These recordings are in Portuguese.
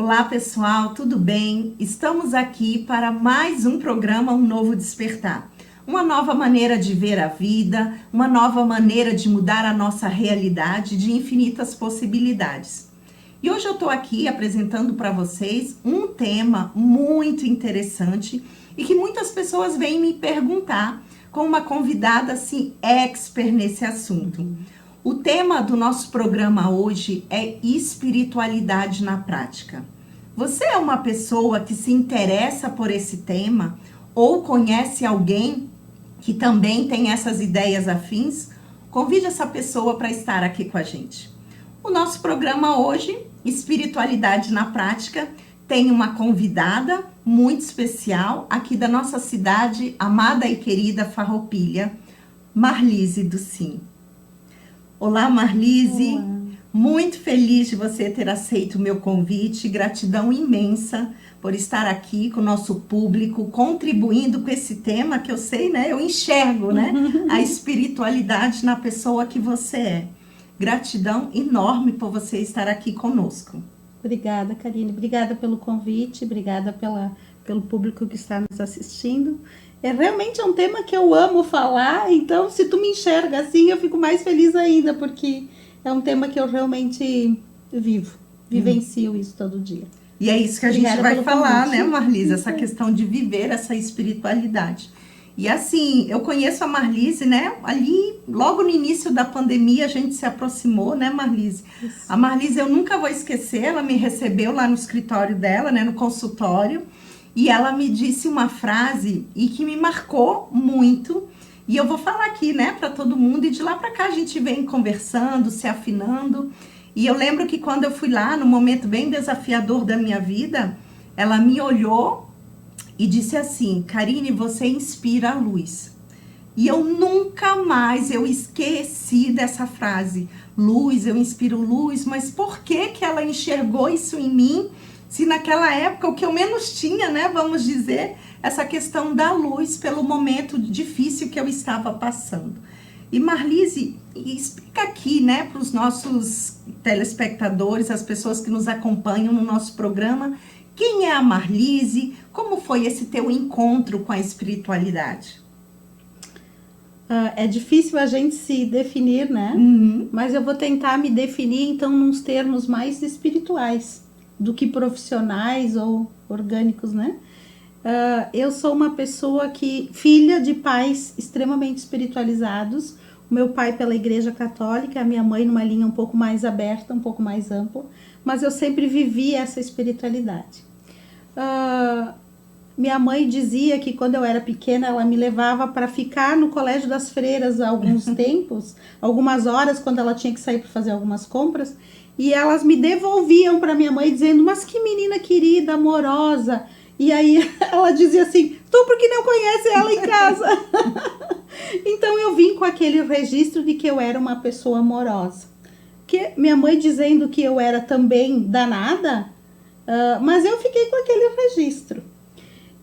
Olá pessoal, tudo bem? Estamos aqui para mais um programa Um Novo Despertar. Uma nova maneira de ver a vida, uma nova maneira de mudar a nossa realidade de infinitas possibilidades. E hoje eu estou aqui apresentando para vocês um tema muito interessante e que muitas pessoas vêm me perguntar com uma convidada assim expert nesse assunto. O tema do nosso programa hoje é espiritualidade na prática. Você é uma pessoa que se interessa por esse tema ou conhece alguém que também tem essas ideias afins? Convide essa pessoa para estar aqui com a gente. O nosso programa hoje, Espiritualidade na Prática, tem uma convidada muito especial aqui da nossa cidade, amada e querida Farroupilha, Marlise do Sim. Olá, Marlise. Olá. Muito feliz de você ter aceito o meu convite. Gratidão imensa por estar aqui com o nosso público, contribuindo com esse tema que eu sei, né? Eu enxergo, né? A espiritualidade na pessoa que você é. Gratidão enorme por você estar aqui conosco. Obrigada, Karine. Obrigada pelo convite, obrigada pelo público que está nos assistindo. Realmente um tema que eu amo falar, então se tu me enxerga assim, eu fico mais feliz ainda, porque é um tema que eu realmente vivencio isso todo dia. E é isso que a gente vai falar, né, Marlise? Essa questão de viver essa espiritualidade. E assim, eu conheço a Marlise, né? Ali, logo no início da pandemia, a gente se aproximou, né, Marlise? Isso. A Marlise, eu nunca vou esquecer, ela me recebeu lá no escritório dela, né, no consultório. E ela me disse uma frase e que me marcou muito. E eu vou falar aqui, né, para todo mundo. E de lá para cá a gente vem conversando, se afinando. E eu lembro que quando eu fui lá, num momento bem desafiador da minha vida, ela me olhou e disse assim: Karine, você inspira a luz. E eu nunca mais eu esqueci dessa frase. Luz, eu inspiro luz. Mas por que que ela enxergou isso em mim? Se naquela época o que eu menos tinha, né, vamos dizer, essa questão da luz pelo momento difícil que eu estava passando. E Marlise, explica aqui, né, para os nossos telespectadores, as pessoas que nos acompanham no nosso programa, quem é a Marlise, como foi esse teu encontro com a espiritualidade? É difícil a gente se definir, né? Mas eu vou tentar me definir, então, nos termos mais espirituais do que profissionais ou orgânicos, né? Eu sou uma pessoa filha de pais extremamente espiritualizados. O meu pai pela Igreja Católica, a minha mãe numa linha um pouco mais aberta, um pouco mais ampla, mas eu sempre vivi essa espiritualidade. Minha mãe dizia que quando eu era pequena ela me levava para ficar no Colégio das Freiras alguns tempos, algumas horas quando ela tinha que sair para fazer algumas compras, e elas me devolviam para minha mãe dizendo: mas que menina querida, amorosa. E aí ela dizia assim: tu porque não conhece ela em casa. Então eu vim com aquele registro de que eu era uma pessoa amorosa. Que minha mãe dizendo que eu era também danada, mas eu fiquei com aquele registro.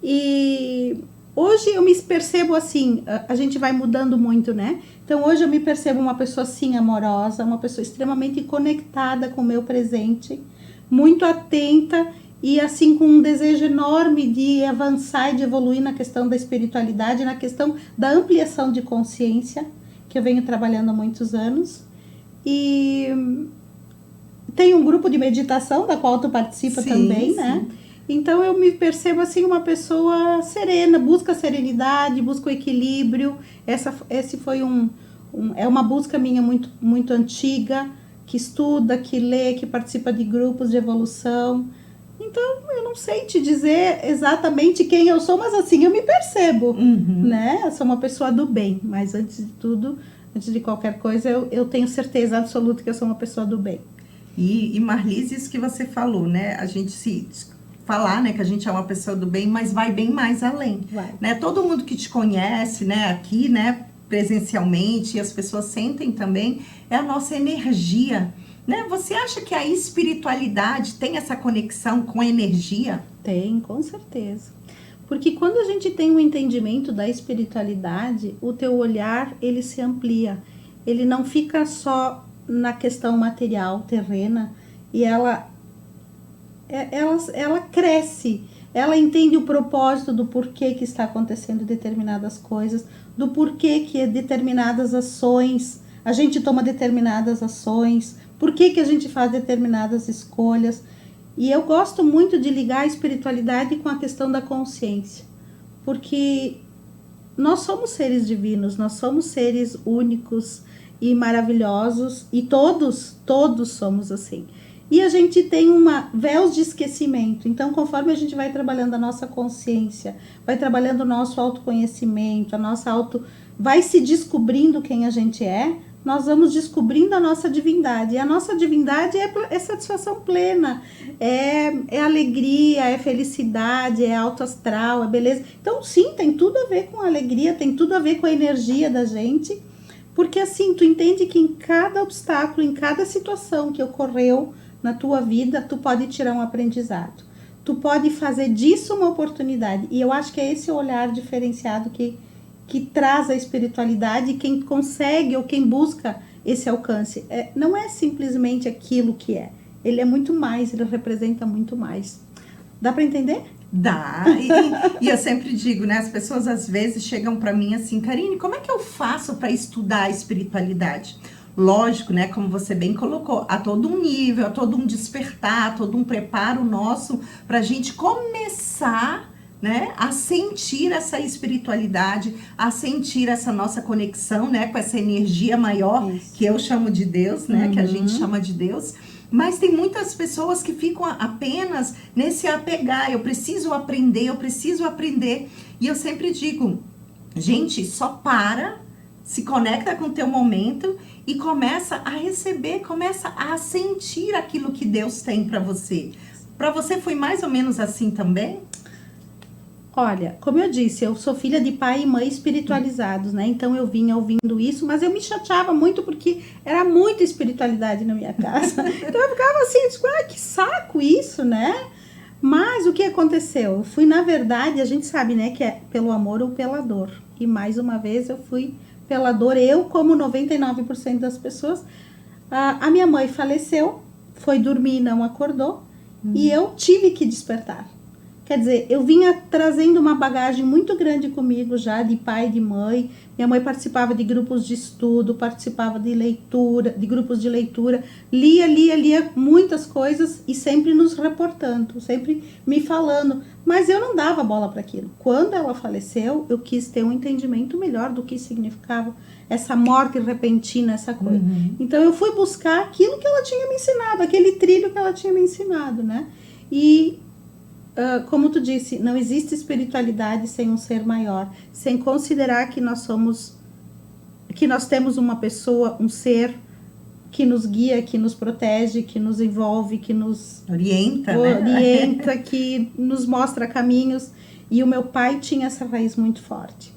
E hoje eu me percebo assim, a gente vai mudando muito, né? Então hoje eu me percebo uma pessoa assim amorosa, uma pessoa extremamente conectada com o meu presente, muito atenta e assim com um desejo enorme de avançar e de evoluir na questão da espiritualidade, na questão da ampliação de consciência, que eu venho trabalhando há muitos anos. E tem um grupo de meditação da qual tu participa também, sim, né? Então eu me percebo assim uma pessoa serena, busca a serenidade, busca o equilíbrio. Esse foi é uma busca minha muito, muito antiga, que estuda, que lê, que participa de grupos de evolução. Então eu não sei te dizer exatamente quem eu sou, mas assim eu me percebo, né? Eu sou uma pessoa do bem, mas antes de tudo, antes de qualquer coisa, eu tenho certeza absoluta que eu sou uma pessoa do bem. E Marlise, isso que você falou, né? A gente falar, né, que a gente é uma pessoa do bem, mas vai bem mais além, né? Todo mundo que te conhece, né, aqui, né, presencialmente, e as pessoas sentem também, é a nossa energia, né? Você acha que a espiritualidade tem essa conexão com a energia? Tem, com certeza. Porque quando a gente tem um entendimento da espiritualidade, o teu olhar, ele se amplia. Ele não fica só na questão material, terrena, e ela ela cresce, ela entende o propósito do porquê que está acontecendo determinadas coisas, do porquê que determinadas ações, a gente toma determinadas ações, por que a gente faz determinadas escolhas. E eu gosto muito de ligar a espiritualidade com a questão da consciência, porque nós somos seres divinos, nós somos seres únicos e maravilhosos, e todos somos assim. E a gente tem véus de esquecimento. Então, conforme a gente vai trabalhando a nossa consciência, vai trabalhando o nosso autoconhecimento, vai se descobrindo quem a gente é, nós vamos descobrindo a nossa divindade. E a nossa divindade é satisfação plena, é alegria, é felicidade, é alto astral, é beleza. Então, sim, tem tudo a ver com a alegria, tem tudo a ver com a energia da gente, porque assim, tu entende que em cada obstáculo, em cada situação que ocorreu na tua vida, tu pode tirar um aprendizado. Tu pode fazer disso uma oportunidade. E eu acho que é esse olhar diferenciado que traz a espiritualidade, quem consegue ou quem busca esse alcance. Não é simplesmente aquilo que é. Ele é muito mais, ele representa muito mais. Dá para entender? Dá. E eu sempre digo, né? As pessoas às vezes chegam para mim assim, Karine, como é que eu faço para estudar a espiritualidade? Lógico, né? Como você bem colocou, a todo um nível, a todo um despertar, a todo um preparo nosso para a gente começar, né, a sentir essa espiritualidade, a sentir essa nossa conexão, né, com essa energia maior, que eu chamo de Deus, né, que a gente chama de Deus. Mas tem muitas pessoas que ficam apenas nesse apegar, eu preciso aprender. E eu sempre digo, gente, só se conecta com o teu momento e começa a receber, começa a sentir aquilo que Deus tem para você. Para você foi mais ou menos assim também? Olha, como eu disse, eu sou filha de pai e mãe espiritualizados, né? Então eu vinha ouvindo isso, mas eu me chateava muito porque era muita espiritualidade na minha casa. Então eu ficava assim, tipo, que saco isso, né? Mas o que aconteceu? Eu fui, na verdade, a gente sabe, né, que é pelo amor ou pela dor. E mais uma vez eu fui pela dor, eu como 99% das pessoas. A minha mãe faleceu, foi dormir e não acordou, e eu tive que despertar. Quer dizer, eu vinha trazendo uma bagagem muito grande comigo já, de pai e de mãe. Minha mãe participava de grupos de estudo, participava de leitura, de grupos de leitura. Lia muitas coisas e sempre nos reportando, sempre me falando. Mas eu não dava bola para aquilo. Quando ela faleceu, eu quis ter um entendimento melhor do que significava essa morte repentina, essa coisa. Então eu fui buscar aquilo que ela tinha me ensinado, aquele trilho que ela tinha me ensinado, né? E como tu disse, não existe espiritualidade sem um ser maior, sem considerar que nós temos uma pessoa, um ser que nos guia, que nos protege, que nos envolve, que nos orienta, que nos mostra caminhos. E o meu pai tinha essa raiz muito forte.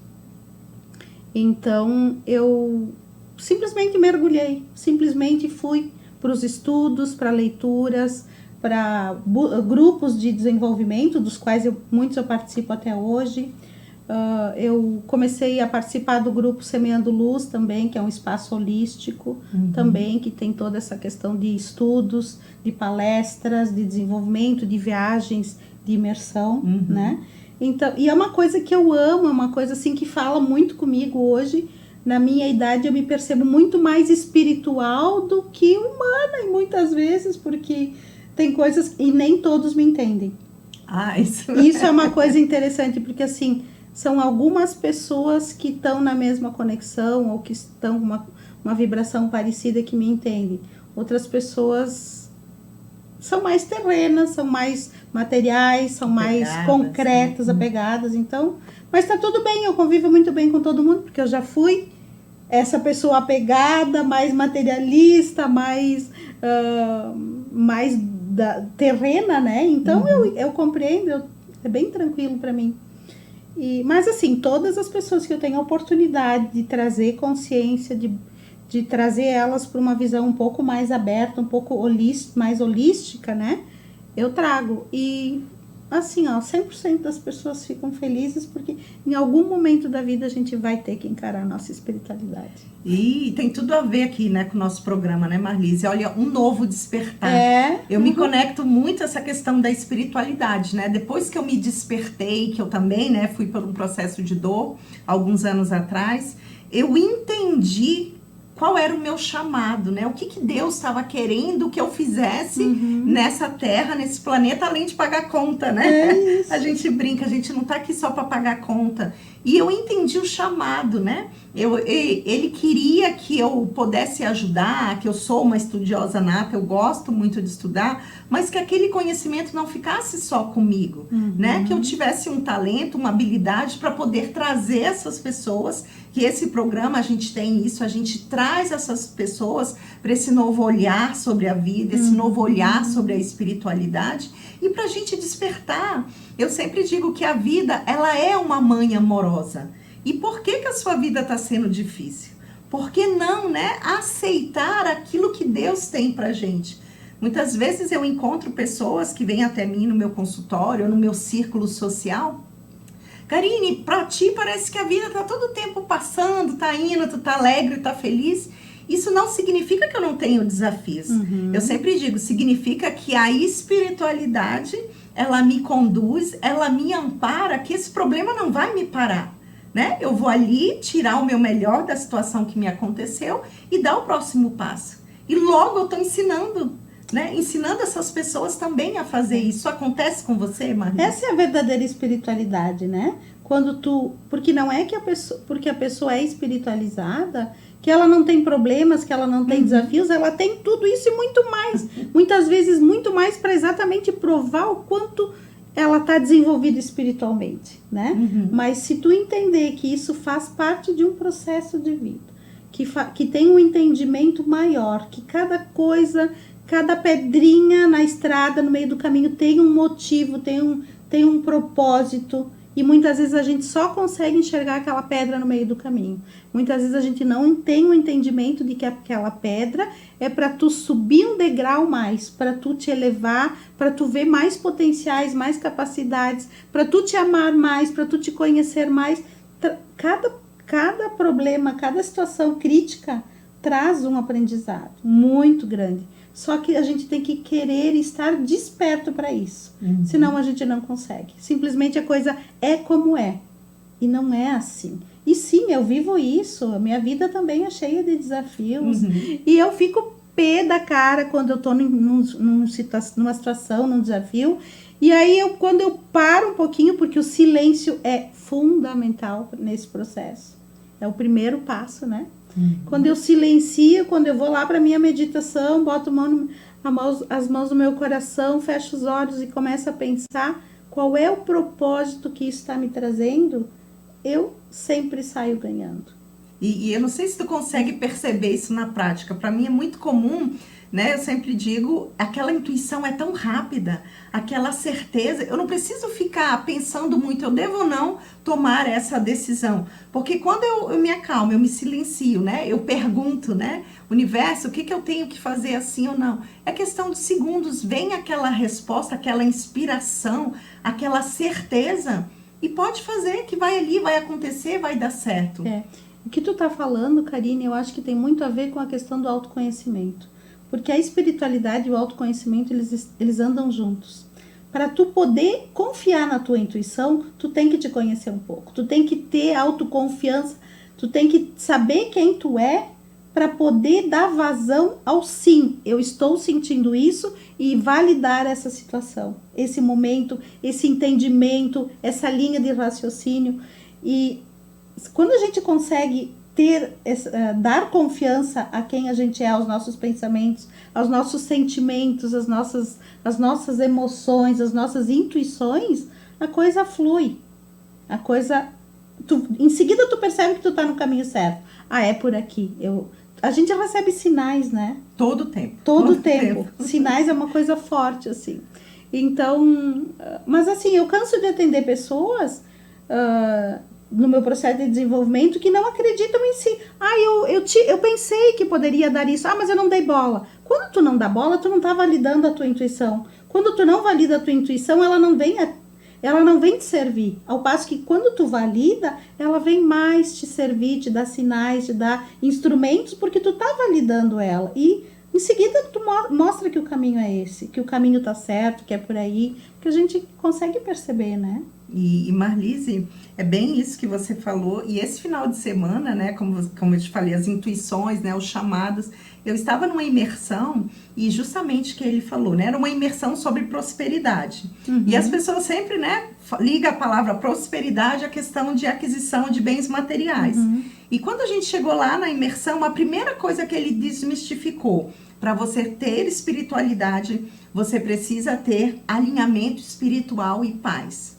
Então eu simplesmente mergulhei, simplesmente fui para os estudos, para leituras, para grupos de desenvolvimento, dos quais muitos eu participo até hoje. Eu comecei a participar do grupo Semeando Luz também, que é um espaço holístico também, que tem toda essa questão de estudos, de palestras, de desenvolvimento, de viagens, de imersão, né? Então, e é uma coisa que eu amo, é uma coisa assim que fala muito comigo hoje. Na minha idade eu me percebo muito mais espiritual do que humana, e muitas vezes, porque tem coisas e nem todos me entendem. Isso é uma coisa interessante, porque assim, são algumas pessoas que estão na mesma conexão ou que estão com uma vibração parecida que me entendem. Outras pessoas são mais terrenas, são mais materiais, são mais concretas, apegadas. Então, mas tá tudo bem, eu convivo muito bem com todo mundo, porque eu já fui essa pessoa apegada, mais materialista, mais terrena, né? Então eu compreendo, é bem tranquilo para mim. Mas assim, todas as pessoas que eu tenho a oportunidade de trazer consciência, de trazer elas para uma visão um pouco mais aberta, um pouco mais holística, né? Eu trago. E assim, ó, 100% das pessoas ficam felizes porque em algum momento da vida a gente vai ter que encarar a nossa espiritualidade. E tem tudo a ver aqui, né, com o nosso programa, né, Marlise? Olha, um novo despertar. Eu me conecto muito a essa questão da espiritualidade, né? Depois que eu me despertei, que eu também, né, fui por um processo de dor, alguns anos atrás, eu entendi qual era o meu chamado, né? O que Deus estava querendo que eu fizesse nessa terra, nesse planeta, além de pagar conta, né? A gente brinca, a gente não tá aqui só para pagar conta. E eu entendi o chamado, né? Ele queria que eu pudesse ajudar, que eu sou uma estudiosa nata, eu gosto muito de estudar, mas que aquele conhecimento não ficasse só comigo, né? Que eu tivesse um talento, uma habilidade para poder trazer essas pessoas, que esse programa a gente tem isso, a gente traz essas pessoas para esse novo olhar sobre a vida, esse novo olhar sobre a espiritualidade e para a gente despertar. Eu sempre digo que a vida, ela é uma mãe amorosa. E por que a sua vida está sendo difícil? Por que não, né, aceitar aquilo que Deus tem pra gente? Muitas vezes eu encontro pessoas que vêm até mim no meu consultório, no meu círculo social. Karine, pra ti parece que a vida tá todo o tempo passando, tá indo, tu tá alegre, tá feliz. Isso não significa que eu não tenho desafios. Eu sempre digo, significa que a espiritualidade, ela me conduz, ela me ampara, que esse problema não vai me parar. Né? Eu vou ali tirar o meu melhor da situação que me aconteceu e dar o próximo passo. E logo eu estou ensinando, né? Ensinando essas pessoas também a fazer isso. Isso acontece com você, Maria? Essa é a verdadeira espiritualidade, né? Porque não é que porque a pessoa é espiritualizada, que ela não tem problemas, que ela não tem desafios, ela tem tudo isso e muito mais. Muitas vezes muito mais para exatamente provar o quanto ela está desenvolvida espiritualmente, né? Mas se tu entender que isso faz parte de um processo de vida, que tem um entendimento maior, que cada coisa, cada pedrinha na estrada, no meio do caminho, tem um motivo, tem um propósito, e muitas vezes a gente só consegue enxergar aquela pedra no meio do caminho. Muitas vezes a gente não tem o entendimento de que aquela pedra é para tu subir um degrau mais, para tu te elevar, para tu ver mais potenciais, mais capacidades, para tu te amar mais, para tu te conhecer mais. Cada problema, cada situação crítica traz um aprendizado muito grande. Só que a gente tem que querer estar desperto para isso. Senão a gente não consegue. Simplesmente a coisa é como é. E não é assim. E sim, eu vivo isso. A minha vida também é cheia de desafios. E eu fico pé da cara quando eu estou numa situação, num desafio. E aí, quando eu paro um pouquinho, porque o silêncio é fundamental nesse processo. É o primeiro passo, né? Quando eu silencio, quando eu vou lá para minha meditação, boto as mãos no meu coração, fecho os olhos e começo a pensar qual é o propósito que isso está me trazendo, eu sempre saio ganhando. E eu não sei se tu consegue perceber isso na prática. Para mim é muito comum, né? Eu sempre digo, aquela intuição é tão rápida, aquela certeza. Eu não preciso ficar pensando muito, eu devo ou não tomar essa decisão. Porque quando eu me acalmo, eu me silencio, né? Eu pergunto, né? Universo, o que eu tenho que fazer assim ou não? É questão de segundos, vem aquela resposta, aquela inspiração, aquela certeza. E pode fazer, que vai ali, vai acontecer, vai dar certo. O que tu tá falando, Karine, eu acho que tem muito a ver com a questão do autoconhecimento. Porque a espiritualidade e o autoconhecimento, eles andam juntos. Para tu poder confiar na tua intuição, tu tem que te conhecer um pouco. Tu tem que ter autoconfiança. Tu tem que saber quem tu é para poder dar vazão ao sim. Eu estou sentindo isso e validar essa situação. Esse momento, esse entendimento, essa linha de raciocínio. E quando a gente consegue dar confiança a quem a gente é, aos nossos pensamentos, aos nossos sentimentos, às nossas emoções, às nossas intuições, a coisa flui. Em seguida tu percebe que tu tá no caminho certo. É por aqui. A gente recebe sinais, né? Todo tempo. Todo tempo. Sinais é uma coisa forte, assim. Então, mas assim, eu canso de atender pessoas no meu processo de desenvolvimento que não acreditam em si. Eu pensei que poderia dar isso. Mas eu não dei bola. Quando tu não dá bola, tu não tá validando a tua intuição. Quando tu não valida a tua intuição, ela não vem te servir. Ao passo que quando tu valida, ela vem mais te servir, te dar sinais, te dar instrumentos, porque tu tá validando ela. E em seguida tu mostra que o caminho é esse, que o caminho tá certo, que é por aí, que a gente consegue perceber, né? E Marlise, é bem isso que você falou. E esse final de semana, né, como eu te falei, as intuições, né, os chamados, eu estava numa imersão e justamente que ele falou, né, era uma imersão sobre prosperidade. E as pessoas sempre, né, ligam a palavra prosperidade à questão de aquisição de bens materiais. E quando a gente chegou lá na imersão, a primeira coisa que ele desmistificou, para você ter espiritualidade, você precisa ter alinhamento espiritual e paz.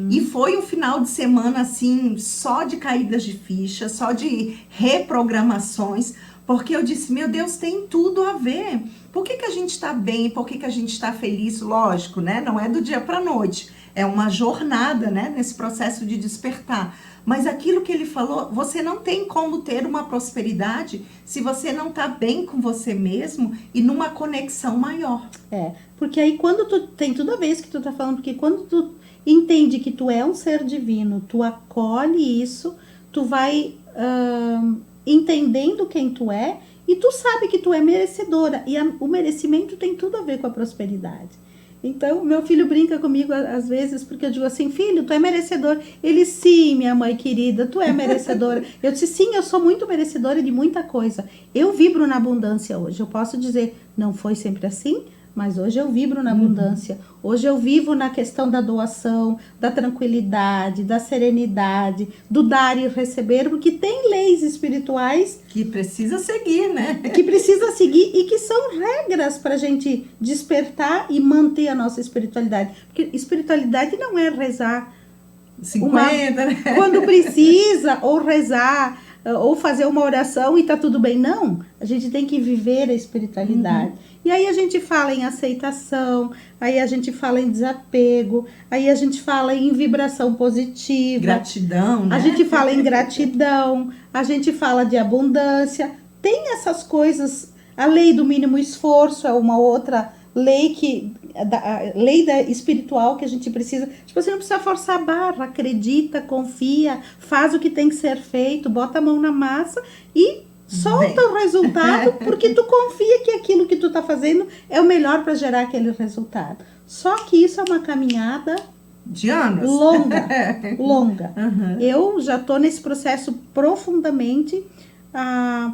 E foi um final de semana, assim, só de caídas de ficha, só de reprogramações, porque eu disse, meu Deus, tem tudo a ver. Por que a gente está bem? Por que a gente está feliz? Lógico, né? Não é do dia para a noite. É uma jornada, né? Nesse processo de despertar. Mas aquilo que ele falou, você não tem como ter uma prosperidade se você não está bem com você mesmo e numa conexão maior. Porque aí quando tu tem tudo a ver isso que tu tá falando, porque quando tu entende que tu é um ser divino, tu acolhe isso, tu vai entendendo quem tu é e tu sabe que tu é merecedora. E o merecimento tem tudo a ver com a prosperidade. Então, meu filho brinca comigo às vezes, porque eu digo assim, filho, tu é merecedor. Ele, sim, minha mãe querida, tu é merecedora. Eu disse, sim, eu sou muito merecedora de muita coisa. Eu vibro na abundância hoje. Eu posso dizer, não foi sempre assim, mas hoje eu vibro na abundância. Hoje eu vivo na questão da doação, da tranquilidade, da serenidade, do dar e receber, porque tem leis espirituais que precisa seguir, né? Que precisa seguir e que são regras para a gente despertar e manter a nossa espiritualidade. Porque espiritualidade não é rezar 50, né? Quando precisa, ou rezar, ou fazer uma oração e tá tudo bem. Não, a gente tem que viver a espiritualidade. E aí a gente fala em aceitação, aí a gente fala em desapego, aí a gente fala em vibração positiva. Gratidão, né? A gente fala em gratidão, a gente fala de abundância. Tem essas coisas, a lei do mínimo esforço é uma outra lei a lei espiritual que a gente precisa. Tipo, você não precisa forçar a barra, acredita, confia, faz o que tem que ser feito, bota a mão na massa e solta o resultado, porque tu confia que aquilo que tu tá fazendo é o melhor para gerar aquele resultado. Só que isso é uma caminhada de anos. Longa. Eu já tô nesse processo profundamente há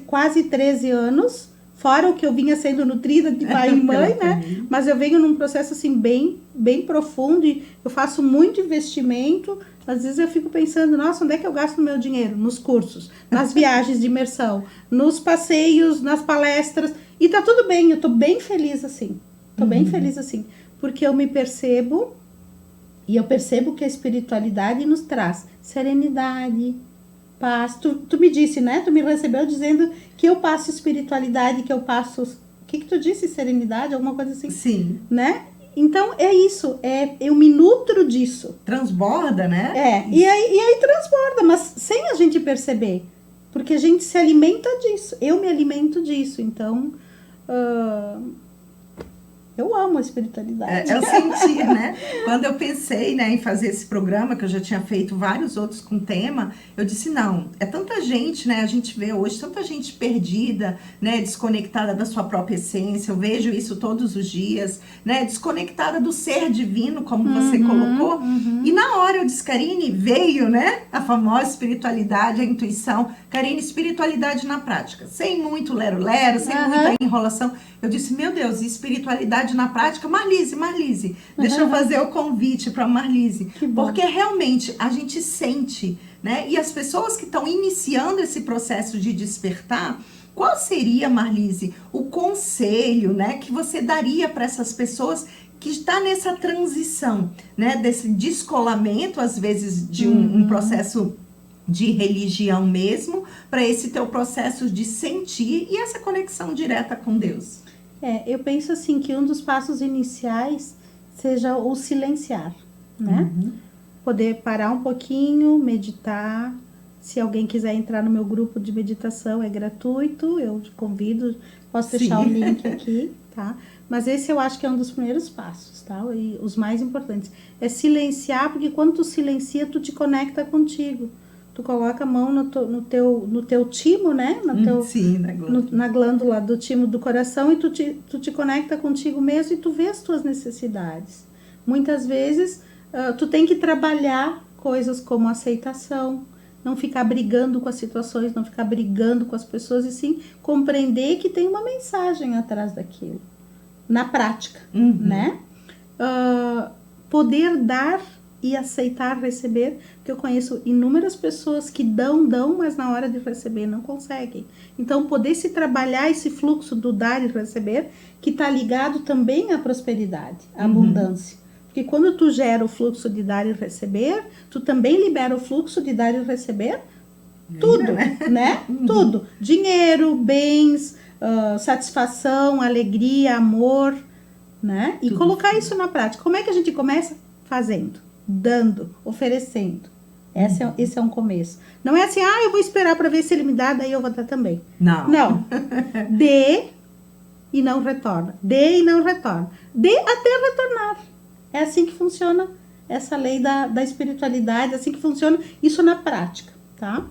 quase 13 anos, fora o que eu vinha sendo nutrida de pai e mãe, né? Mas eu venho num processo assim bem profundo e eu faço muito investimento. Às vezes eu fico pensando, nossa, onde é que eu gasto meu dinheiro? Nos cursos, nas viagens de imersão, nos passeios, nas palestras. E tá tudo bem, eu tô bem feliz assim. Tô bem feliz assim. Porque eu me percebo e eu percebo que a espiritualidade nos traz serenidade, paz. Tu me disse, né? Tu me recebeu dizendo que eu passo espiritualidade, que eu passo... O que tu disse? Serenidade? Alguma coisa assim? Sim. Né? Então, é isso. Eu me nutro disso. Transborda, né? E aí transborda, mas sem a gente perceber. Porque a gente se alimenta disso. Eu me alimento disso. Então, eu amo a espiritualidade. Eu senti, né? Quando eu pensei, né, em fazer esse programa, que eu já tinha feito vários outros com tema, eu disse, não, é tanta gente, né? A gente vê hoje tanta gente perdida, né? Desconectada da sua própria essência. Eu vejo isso todos os dias, né? Desconectada do ser divino, como você colocou. E na hora eu disse, Karine, veio, né? A famosa espiritualidade, a intuição. Karine, espiritualidade na prática. Sem muito lero-lero, sem muita enrolação. Eu disse, meu Deus, espiritualidade na prática? Marlise, deixa eu fazer o convite para Marlise. Porque realmente a gente sente, né? E as pessoas que estão iniciando esse processo de despertar, qual seria, Marlise, o conselho, né, que você daria para essas pessoas que está nessa transição, né, desse descolamento, às vezes, de um processo de religião mesmo, para esse teu processo de sentir e essa conexão direta com Deus? Eu penso assim que um dos passos iniciais seja o silenciar, né? Poder parar um pouquinho, meditar, Se alguém quiser entrar no meu grupo de meditação, é gratuito, eu te convido, posso deixar Sim. o link aqui, tá? Mas esse eu acho que é um dos primeiros passos, tá? E os mais importantes. É silenciar, porque quando tu silencia, tu te conecta contigo. Tu coloca a mão no teu timo, né? Sim, na glândula. Na glândula do timo do coração, e tu te conecta contigo mesmo e tu vê as tuas necessidades. Muitas vezes, tu tem que trabalhar coisas como aceitação, não ficar brigando com as situações, não ficar brigando com as pessoas, e sim compreender que tem uma mensagem atrás daquilo. Na prática, né? Poder dar e aceitar receber, porque eu conheço inúmeras pessoas que dão, mas na hora de receber não conseguem. Então, poder se trabalhar esse fluxo do dar e receber, que está ligado também à prosperidade, à abundância. Porque quando tu gera o fluxo de dar e receber, tu também libera o fluxo de dar e receber tudo, né? Tudo. Dinheiro, bens, satisfação, alegria, amor, né? E tudo. Colocar isso na prática. Como é que a gente começa? Fazendo, dando, oferecendo. Esse é um começo. Não é assim, eu vou esperar para ver se ele me dá, daí eu vou dar também. Não. Dê e não retorna. Dê e não retorna. Dê até retornar. É assim que funciona essa lei da espiritualidade, é assim que funciona isso na prática, tá?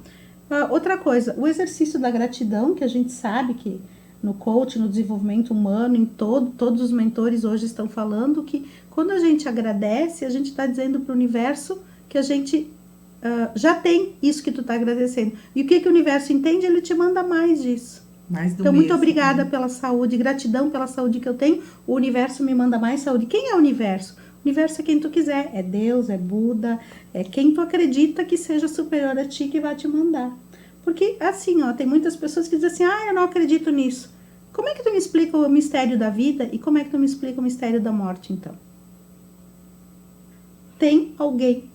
Outra coisa, o exercício da gratidão, que a gente sabe que no coaching, no desenvolvimento humano, em todos os mentores hoje estão falando que quando a gente agradece, a gente está dizendo para o universo que a gente já tem isso que tu está agradecendo. E o que o universo entende? Ele te manda mais disso. Então, muito obrigada pela saúde, gratidão pela saúde que eu tenho. O universo me manda mais saúde. Quem é o universo? O universo é quem tu quiser. É Deus, é Buda, é quem tu acredita que seja superior a ti que vai te mandar. Porque, assim, tem muitas pessoas que dizem assim, eu não acredito nisso. Como é que tu me explica o mistério da vida e como é que tu me explica o mistério da morte, então? Tem alguém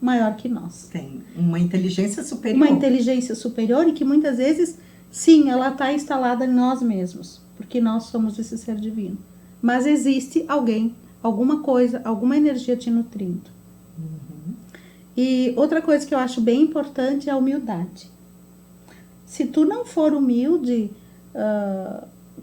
maior que nós. Tem uma inteligência superior. Uma inteligência superior, e que muitas vezes, sim, ela está instalada em nós mesmos, porque nós somos esse ser divino. Mas existe alguém, alguma coisa, alguma energia te nutrindo. E outra coisa que eu acho bem importante é a humildade. Se tu não for humilde,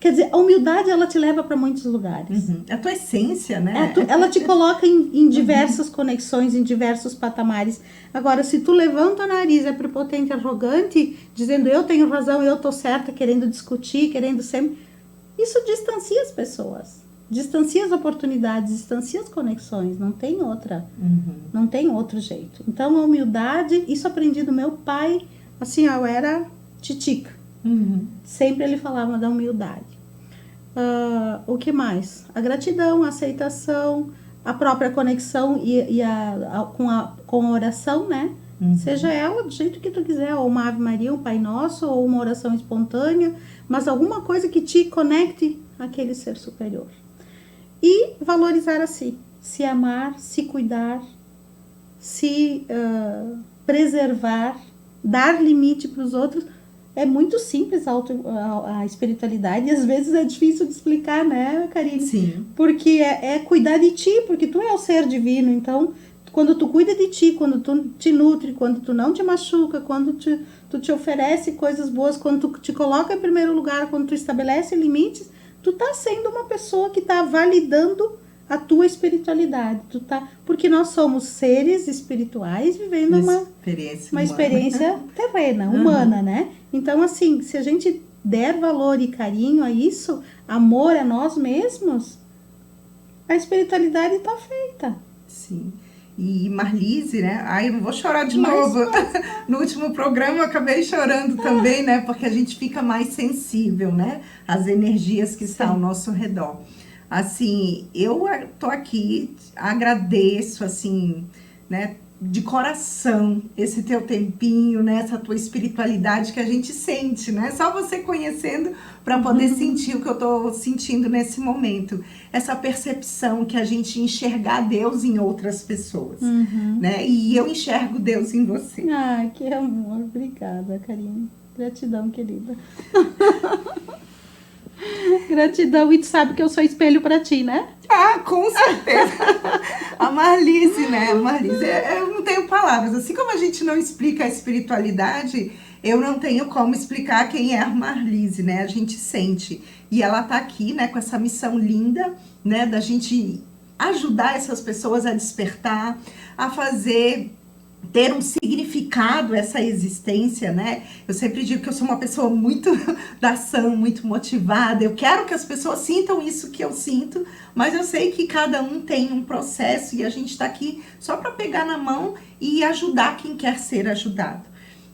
quer dizer, a humildade, ela te leva para muitos lugares. A tua essência, né? Ela te coloca em diversas conexões, em diversos patamares. Agora, se tu levanta o nariz, é prepotente, arrogante, dizendo eu tenho razão, eu tô certa, querendo discutir, querendo sempre... Isso distancia as pessoas. Distancia as oportunidades, distancia as conexões. Não tem outra. Não tem outro jeito. Então, a humildade, isso aprendi do meu pai. Assim, eu era titica. Sempre ele falava da humildade. O que mais? A gratidão, a aceitação, a própria conexão com a oração, né? Seja ela do jeito que tu quiser, ou uma Ave Maria, um Pai Nosso, ou uma oração espontânea, mas alguma coisa que te conecte àquele ser superior. E valorizar a si, se amar, se cuidar, se preservar, dar limite para os outros. É muito simples a espiritualidade, e às vezes é difícil de explicar, né, Karine? Sim. Porque é cuidar de ti, porque tu é o ser divino. Então, quando tu cuida de ti, quando tu te nutre, quando tu não te machuca, quando tu te oferece coisas boas, quando tu te coloca em primeiro lugar, quando tu estabelece limites, tu tá sendo uma pessoa que tá validando a tua espiritualidade. Porque nós somos seres espirituais vivendo uma experiência terrena, humana, né? Então, assim, se a gente der valor e carinho a isso, amor a nós mesmos, a espiritualidade tá feita. Sim. E Marlise, né? Eu não vou chorar de novo. No último programa eu acabei chorando também, né? Porque a gente fica mais sensível, né? Às energias que estão ao nosso redor. Assim, eu tô aqui, agradeço, assim, né? De coração, esse teu tempinho, né? Essa tua espiritualidade que a gente sente, né? Só você conhecendo para poder sentir o que eu tô sentindo nesse momento. Essa percepção que a gente enxergar Deus em outras pessoas, né? E eu enxergo Deus em você. Ai, que amor. Obrigada, Karine. Gratidão, querida. Gratidão, e tu sabe que eu sou espelho pra ti, né? Com certeza. A Marlise, né? A Marlise, eu não tenho palavras. Assim como a gente não explica a espiritualidade, eu não tenho como explicar quem é a Marlise, né? A gente sente. E ela tá aqui, né, com essa missão linda, né, da gente ajudar essas pessoas a despertar, a ter um significado essa existência, né? Eu sempre digo que eu sou uma pessoa muito da ação, muito motivada. Eu quero que as pessoas sintam isso que eu sinto, mas eu sei que cada um tem um processo e a gente tá aqui só para pegar na mão e ajudar quem quer ser ajudado.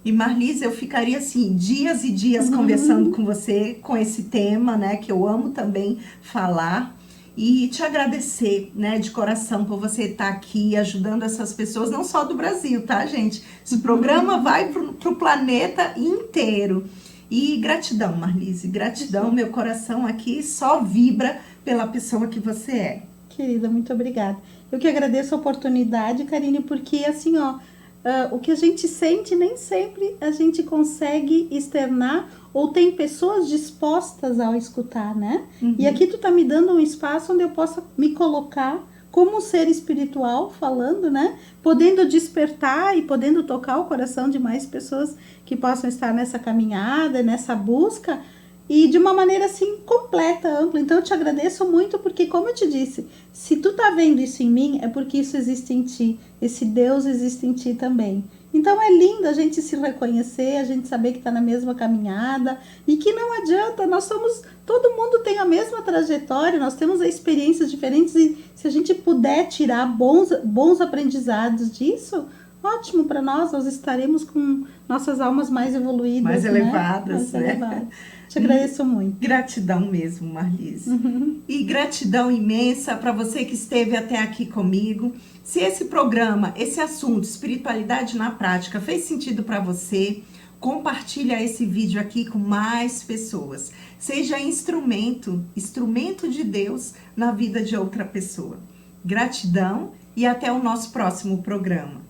E Marlise, eu ficaria assim, dias e dias conversando com você, com esse tema, né, que eu amo também falar. E te agradecer, né, de coração por você estar aqui ajudando essas pessoas, não só do Brasil, tá, gente? Esse programa vai pro planeta inteiro. E gratidão, Marlise, gratidão. Meu coração aqui só vibra pela pessoa que você é. Querida, muito obrigada. Eu que agradeço a oportunidade, Karine, porque assim, ó, o que a gente sente nem sempre a gente consegue externar ou tem pessoas dispostas ao escutar, né? E aqui tu tá me dando um espaço onde eu possa me colocar como um ser espiritual falando, né? Podendo despertar e podendo tocar o coração de mais pessoas que possam estar nessa caminhada, nessa busca e de uma maneira assim completa, ampla. Então eu te agradeço muito porque, como eu te disse, se tu tá vendo isso em mim, é porque isso existe em ti. Esse Deus existe em ti também. Então é lindo a gente se reconhecer, a gente saber que está na mesma caminhada e que não adianta, todo mundo tem a mesma trajetória, nós temos experiências diferentes e se a gente puder tirar bons aprendizados disso, ótimo para nós estaremos com nossas almas mais evoluídas, mais elevadas, né? Mais elevadas. Te agradeço muito. Gratidão mesmo, Marlise. E gratidão imensa para você que esteve até aqui comigo. Se esse programa, esse assunto, espiritualidade na prática, fez sentido para você, compartilha esse vídeo aqui com mais pessoas. Seja instrumento de Deus na vida de outra pessoa. Gratidão e até o nosso próximo programa.